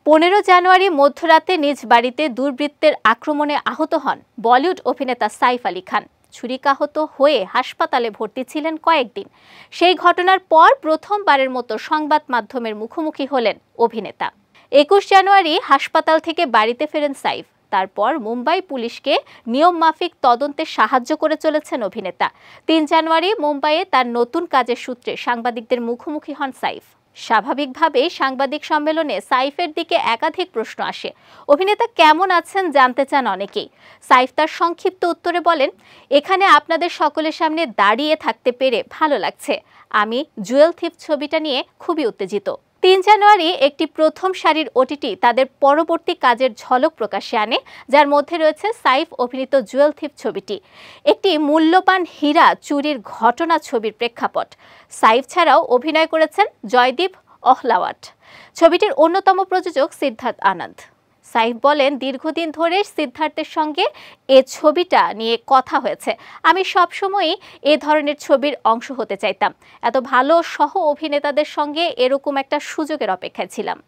15 জানুয়ারি মধ্যরাতে নিজ বাড়িতে দুর্বৃত্তের আক্রমণে আহত হন বলিউড অভিনেতা সাইফ আলী খান। ছুরিকাহত হয়ে হাসপাতালে ভর্তি ছিলেন কয়েকদিন। সেই ঘটনার পর প্রথমবারের মতো সংবাদ মাধ্যমের মুখোমুখি হলেন অভিনেতা। 21 জানুয়ারি হাসপাতাল থেকে বাড়িতে ফেরেন সাইফ। তারপর মুম্বাই পুলিশকে নিয়মমাফিক তদন্তে সাহায্য করে চলেছেন অভিনেতা। 3 জানুয়ারি মুম্বাইয়ে তার নতুন কাজের সূত্রে সাংবাদিকদের মুখোমুখি হন সাইফ। স্বাভাবিকভাবেই সাংবাদিক সম্মেলনে সাইফের দিকে একাধিক প্রশ্ন আসে। অভিনেতা কেমন আছেন জানতে চান অনেকেই। সাইফ তার সংক্ষিপ্ত উত্তরে বলেন, এখানে আপনাদের সকলের সামনে দাঁড়িয়ে থাকতে পেরে ভালো লাগছে। আমি জুয়েল থিফ ছবিটা নিয়ে খুবই উত্তেজিত। 3 জানুয়ারি একটি প্রথম সারির ওটিটি তাদের পরবর্তী কাজের ঝলক প্রকাশে আনে, যার মধ্যে রয়েছে সাইফ অভিনীত জুয়েল থিফ ছবিটি, একটি মূল্যবান হীরা চুরির ঘটনা ছবির প্রেক্ষাপট। সাইফ ছাড়াও অভিনয় করেছেন জয়দীপ অহলাওয়াট। ছবিটির অন্যতম প্রযোজক সিদ্ধার্থ আনন্দ। সাইফ বলেন, দীর্ঘদিন ধরে সিদ্ধার্থের সঙ্গে এ ছবিটা নিয়ে কথা হয়েছে। আমি সবসময়ই এ ধরনের ছবির অংশ হতে চাইতাম। এত ভালো সহ অভিনেতাদের সঙ্গে এরকম একটা সুযোগের অপেক্ষায় ছিলাম।